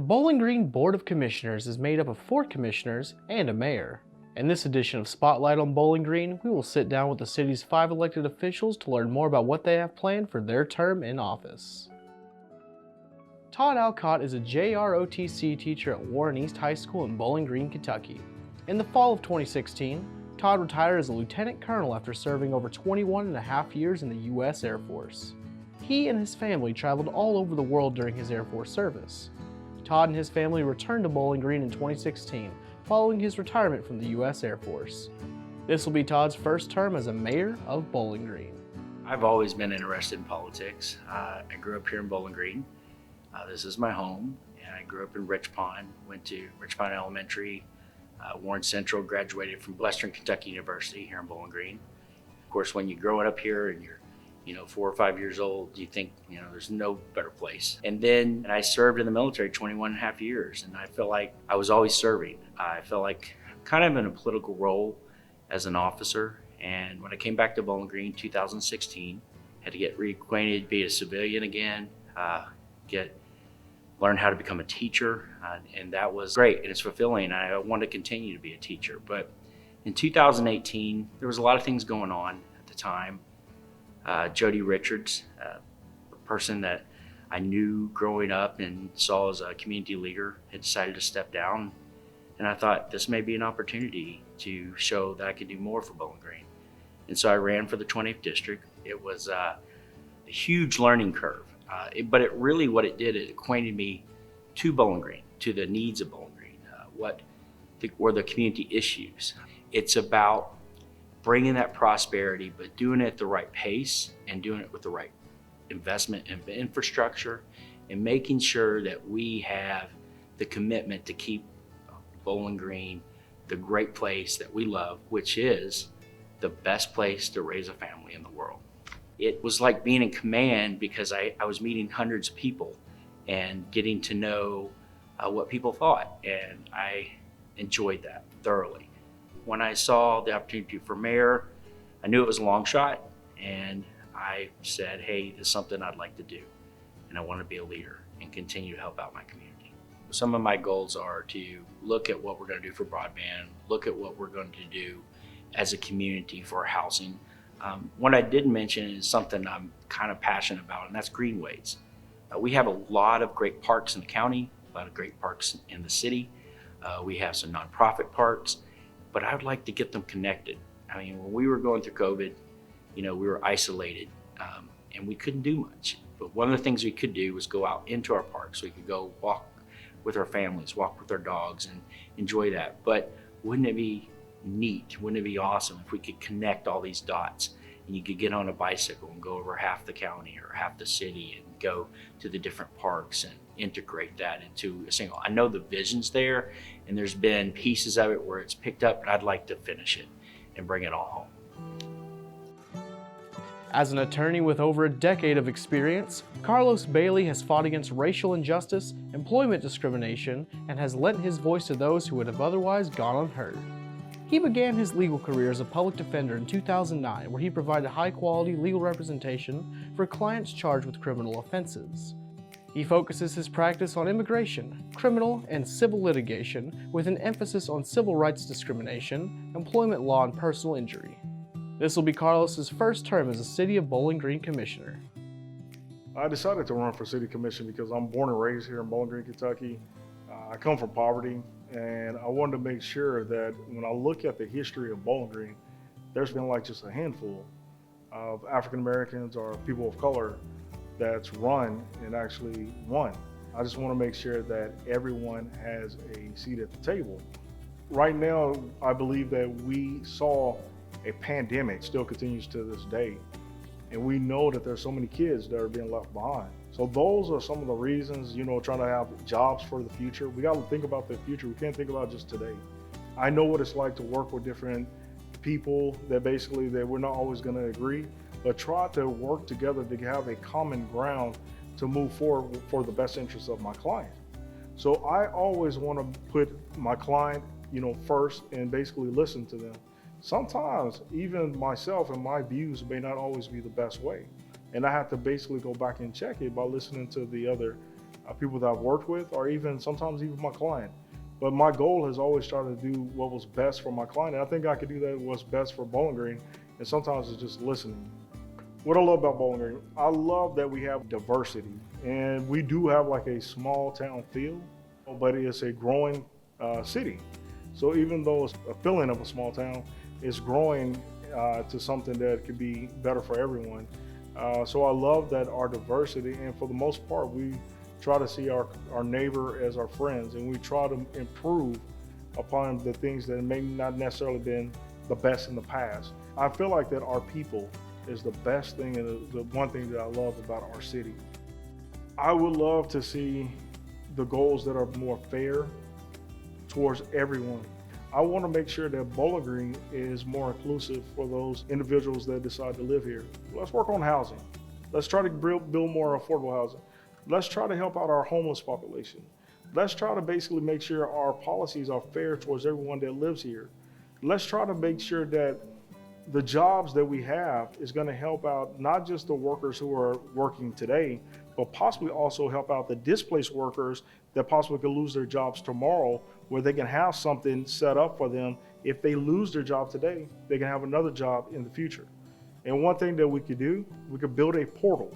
Bowling Green Board of Commissioners is made up of 4 commissioners and a mayor. In this edition of Spotlight on Bowling Green, we will sit down with the city's 5 elected officials to learn more about what they have planned for their term in office. Todd Alcott is a JROTC teacher at Warren East High School in Bowling Green, Kentucky. In the fall of 2016, Todd retired as a lieutenant colonel after serving over 21.5 years in the U.S. Air Force. He and his family traveled all over the world during his Air Force service. Todd and his family returned to Bowling Green in 2016, following his retirement from the U.S. Air Force. This will be Todd's first term as a mayor of Bowling Green. I've always been interested in politics. I grew up here in Bowling Green. This is my home, and I grew up in Rich Pond, went to Rich Pond Elementary, Warren Central, graduated from Western Kentucky University here in Bowling Green. Of course, when you're growing up here and you're 4 or 5 years old, you think, there's no better place. And then I served in the military 21.5 years, and I felt like I was always serving. I felt like kind of in a political role as an officer. And when I came back to Bowling Green 2016, had to get reacquainted, be a civilian again, learn how to become a teacher, and that was great, and it's fulfilling. I want to continue to be a teacher. But in 2018, there was a lot of things going on at the time. Jody Richards, a person that I knew growing up and saw as a community leader, had decided to step down. And I thought this may be an opportunity to show that I could do more for Bowling Green. And so I ran for the 20th district. It was a huge learning curve, but what it did, it acquainted me to Bowling Green, to the needs of Bowling Green, what were the community issues. It's about bringing that prosperity, but doing it at the right pace and doing it with the right investment in infrastructure, and making sure that we have the commitment to keep Bowling Green the great place that we love, which is the best place to raise a family in the world. It was like being in command because I was meeting hundreds of people and getting to know what people thought, and I enjoyed that thoroughly. When I saw the opportunity for mayor, I knew it was a long shot, and I said, hey, this is something I'd like to do, and I want to be a leader and continue to help out my community. Some of my goals are to look at what we're going to do for broadband, look at what we're going to do as a community for housing. What I did mention is something I'm kind of passionate about, and that's greenways. We have a lot of great parks in the county, a lot of great parks in the city. We have some nonprofit parks, but I would like to get them connected. I mean, when we were going through COVID, we were isolated and we couldn't do much. But one of the things we could do was go out into our parks. We could go walk with our families, walk with our dogs, and enjoy that. But wouldn't it be neat? Wouldn't it be awesome if we could connect all these dots and you could get on a bicycle and go over half the county or half the city and go to the different parks and integrate that into a single. I know the vision's there, and there's been pieces of it where it's picked up, but I'd like to finish it and bring it all home. As an attorney with over a decade of experience, Carlos Bailey has fought against racial injustice, employment discrimination, and has lent his voice to those who would have otherwise gone unheard. He began his legal career as a public defender in 2009, where he provided high-quality legal representation for clients charged with criminal offenses. He focuses his practice on immigration, criminal, and civil litigation, with an emphasis on civil rights discrimination, employment law, and personal injury. This will be Carlos's first term as a City of Bowling Green Commissioner. I decided to run for City Commission because I'm born and raised here in Bowling Green, Kentucky. I come from poverty, and I wanted to make sure that when I look at the history of Bowling Green, there's been like just a handful of African Americans or people of color that's run and actually won. I just want to make sure that everyone has a seat at the table. Right now, I believe that we saw a pandemic still continues to this day, and we know that there's so many kids that are being left behind. So those are some of the reasons, trying to have jobs for the future. We got to think about the future. We can't think about just today. I know what it's like to work with different people that we're not always going to agree, but try to work together to have a common ground to move forward for the best interests of my client. So I always want to put my client, first and basically listen to them. Sometimes even myself and my views may not always be the best way. And I have to basically go back and check it by listening to the other people that I've worked with, or even sometimes even my client. But my goal has always tried to do what was best for my client. And I think I could do that what's best for Bowling Green. And sometimes it's just listening. What I love about Bowling Green, I love that we have diversity. And we do have like a small town feel, but it's a growing city. So even though it's a feeling of a small town, it's growing to something that could be better for everyone. So I love that our diversity, and for the most part, we try to see our neighbor as our friends, and we try to improve upon the things that may not necessarily been the best in the past. I feel like that our people is the best thing and the one thing that I love about our city. I would love to see the goals that are more fair towards everyone. I want to make sure that Bowling Green is more inclusive for those individuals that decide to live here. Let's work on housing. Let's try to build more affordable housing. Let's try to help out our homeless population. Let's try to basically make sure our policies are fair towards everyone that lives here. Let's try to make sure that the jobs that we have is going to help out not just the workers who are working today, but possibly also help out the displaced workers that possibly could lose their jobs tomorrow, where they can have something set up for them. If they lose their job today, they can have another job in the future. And one thing that we could do, we could build a portal,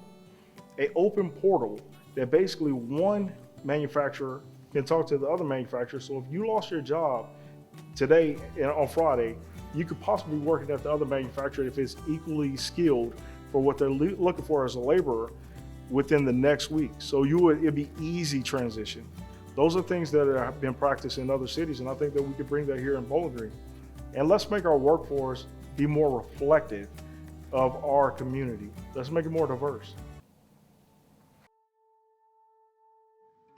an open portal that basically one manufacturer can talk to the other manufacturer. So if you lost your job today on Friday, you could possibly be working at the other manufacturer if it's equally skilled for what they're looking for as a laborer within the next week. So it'd be easy transition. Those are things that have been practiced in other cities, and I think that we could bring that here in Bowling Green. And let's make our workforce be more reflective of our community. Let's make it more diverse.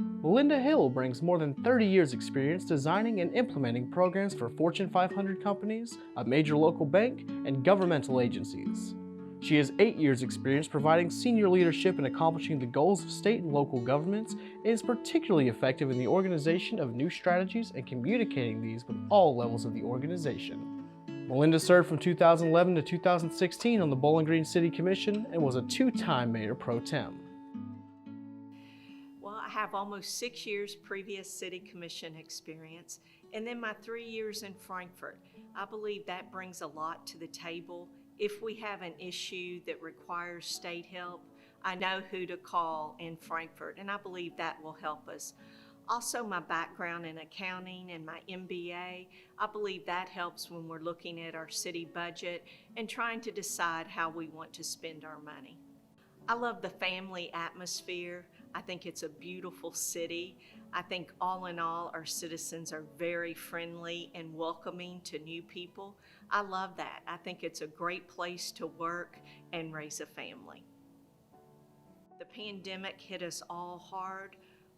Melinda Hill brings more than 30 years experience designing and implementing programs for Fortune 500 companies, a major local bank, and governmental agencies. She has 8 years experience providing senior leadership in accomplishing the goals of state and local governments, and is particularly effective in the organization of new strategies and communicating these with all levels of the organization. Melinda served from 2011 to 2016 on the Bowling Green City Commission and was a 2-time mayor pro tem. I have almost 6 years previous city commission experience, and then my 3 years in Frankfort. I believe that brings a lot to the table. If we have an issue that requires state help, I know who to call in Frankfort, and I believe that will help us. Also, my background in accounting and my MBA, I believe that helps when we're looking at our city budget and trying to decide how we want to spend our money. I love the family atmosphere. I think it's a beautiful city. I think all in all, our citizens are very friendly and welcoming to new people. I love that. I think it's a great place to work and raise a family. The pandemic hit us all hard,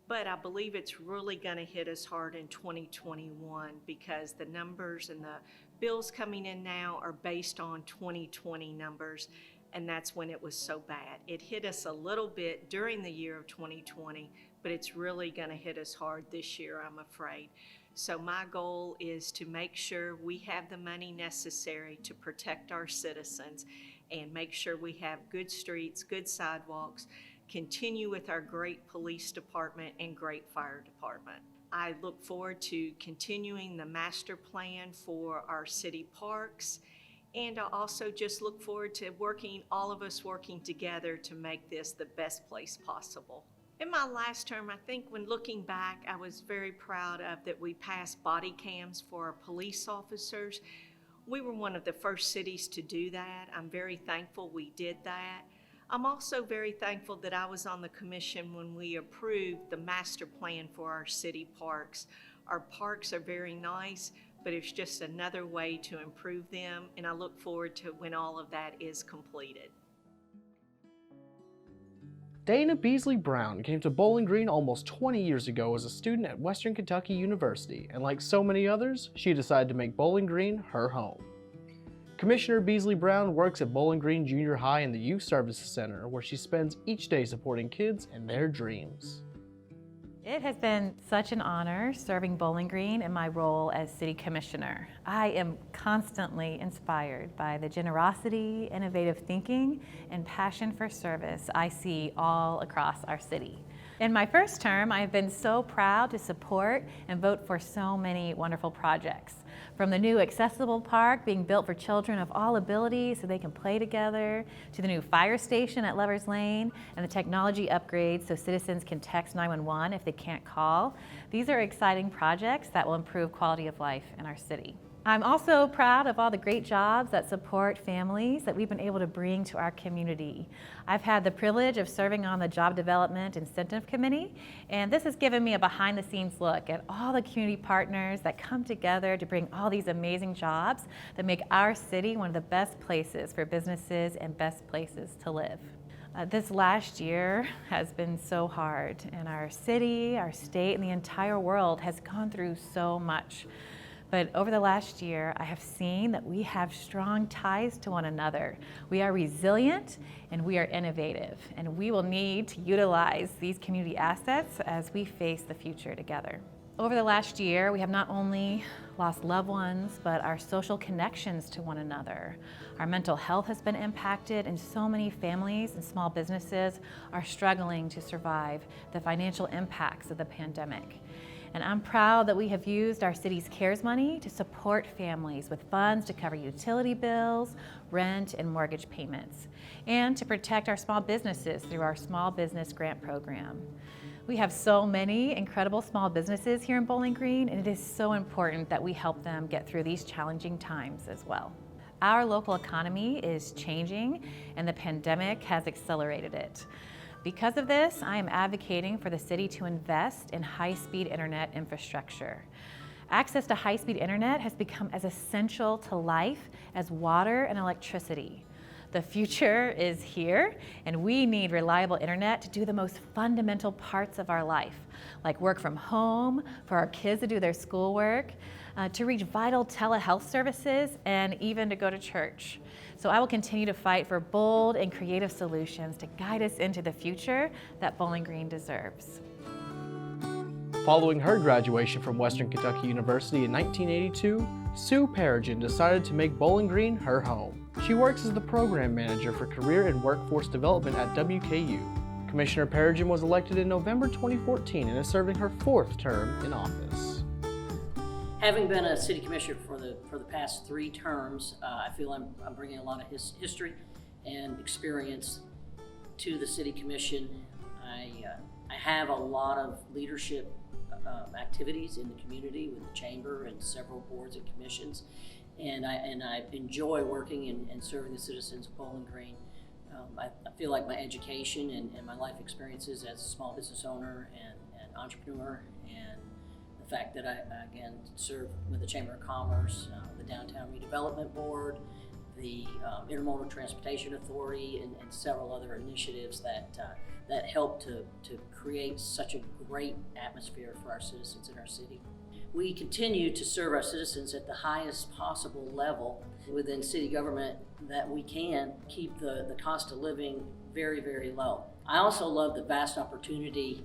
but I believe it's really going to hit us hard in 2021 because the numbers and the bills coming in now are based on 2020 numbers. And that's when it was so bad. It hit us a little bit during the year of 2020, but it's really going to hit us hard this year, I'm afraid. So my goal is to make sure we have the money necessary to protect our citizens and make sure we have good streets, good sidewalks, continue with our great police department and great fire department. I look forward to continuing the master plan for our city parks. And I also just look forward to all of us working together to make this the best place possible. In my last term, I think when looking back, I was very proud of that we passed body cams for our police officers. We were one of the first cities to do that. I'm very thankful we did that. I'm also very thankful that I was on the commission when we approved the master plan for our city parks. Our parks are very nice, but it's just another way to improve them, and I look forward to when all of that is completed. Dana Beasley Brown came to Bowling Green almost 20 years ago as a student at Western Kentucky University, and like so many others, she decided to make Bowling Green her home. Commissioner Beasley Brown works at Bowling Green Junior High in the Youth Services Center, where she spends each day supporting kids and their dreams. It has been such an honor serving Bowling Green in my role as City Commissioner. I am constantly inspired by the generosity, innovative thinking, and passion for service I see all across our city. In my first term, I have been so proud to support and vote for so many wonderful projects. From the new accessible park being built for children of all abilities so they can play together, to the new fire station at Lovers Lane, and the technology upgrades so citizens can text 911 if they can't call. These are exciting projects that will improve quality of life in our city. I'm also proud of all the great jobs that support families that we've been able to bring to our community. I've had the privilege of serving on the Job Development Incentive Committee, and this has given me a behind-the-scenes look at all the community partners that come together to bring all these amazing jobs that make our city one of the best places for businesses and best places to live. This last year has been so hard, and our city, our state, and the entire world has gone through so much. But over the last year, I have seen that we have strong ties to one another. We are resilient and we are innovative, and we will need to utilize these community assets as we face the future together. Over the last year, we have not only lost loved ones, but our social connections to one another. Our mental health has been impacted, and so many families and small businesses are struggling to survive the financial impacts of the pandemic. And I'm proud that we have used our city's CARES money to support families with funds to cover utility bills, rent, and mortgage payments, and to protect our small businesses through our Small Business Grant Program. We have so many incredible small businesses here in Bowling Green, and it is so important that we help them get through these challenging times as well. Our local economy is changing, and the pandemic has accelerated it. Because of this, I am advocating for the city to invest in high-speed internet infrastructure. Access to high-speed internet has become as essential to life as water and electricity. The future is here, and we need reliable internet to do the most fundamental parts of our life, like work from home, for our kids to do their schoolwork, to reach vital telehealth services, and even to go to church. So I will continue to fight for bold and creative solutions to guide us into the future that Bowling Green deserves. Following her graduation from Western Kentucky University in 1982, Sue Peren decided to make Bowling Green her home. She works as the program manager for career and workforce development at WKU. Commissioner Peren was elected in November 2014 and is serving her 4th term in office. Having been a city commissioner for the past 3 terms, I feel I'm bringing a lot of history and experience to the city commission. I have a lot of leadership activities in the community with the chamber and several boards and commissions, and I enjoy working and serving the citizens of Bowling Green. I feel like my education and my life experiences as a small business owner and entrepreneur, and the fact that I again serve with the Chamber of Commerce, the Downtown Redevelopment Board, the Intermodal Transportation Authority, and several other initiatives that help to create such a great atmosphere for our citizens in our city. We continue to serve our citizens at the highest possible level within city government that we can, keep the cost of living very, very low. I also love the vast opportunity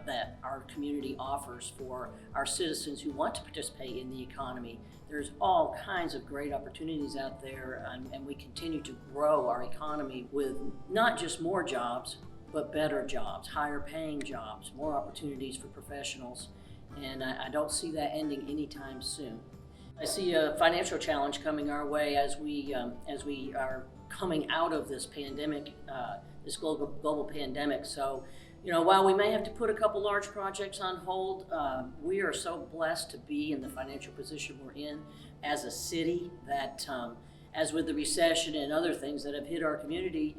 that our community offers for our citizens who want to participate in the economy. There's all kinds of great opportunities out there, and we continue to grow our economy with not just more jobs, but better jobs, higher paying jobs, more opportunities for professionals, and I don't see that ending anytime soon. I see a financial challenge coming our way as we are coming out of this pandemic, this global pandemic. So, while we may have to put a couple large projects on hold, we are so blessed to be in the financial position we're in as a city that, as with the recession and other things that have hit our community,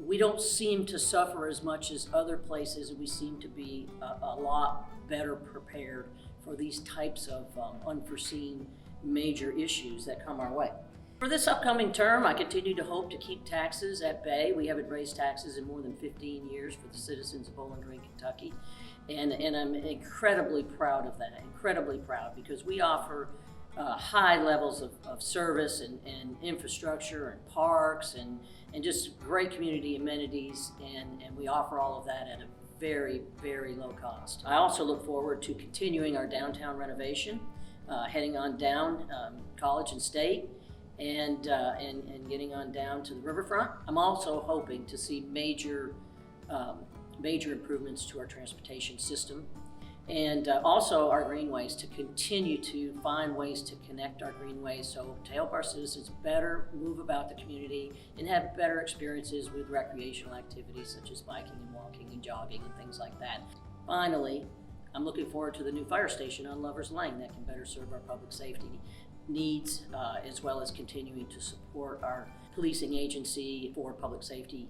we don't seem to suffer as much as other places, and we seem to be a lot better prepared for these types of unforeseen major issues that come our way. For this upcoming term, I continue to hope to keep taxes at bay. We haven't raised taxes in more than 15 years for the citizens of Bowling Green, Kentucky, and I'm incredibly proud of that, incredibly proud, because we offer high levels of service and infrastructure and parks and just great community amenities, and we offer all of that at a very, very low cost. I also look forward to continuing our downtown renovation, heading on down College and State, and getting on down to the riverfront. I'm also hoping to see major major improvements to our transportation system. And also our greenways, to continue to find ways to connect our greenways, so to help our citizens better move about the community and have better experiences with recreational activities such as biking and walking and jogging and things like that. Finally, I'm looking forward to the new fire station on Lover's Lane that can better serve our public safety needs, as well as continuing to support our policing agency for public safety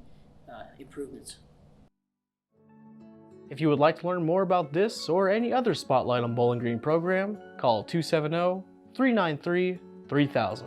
improvements. If you would like to learn more about this or any other Spotlight on Bowling Green program, call 270-393-3000.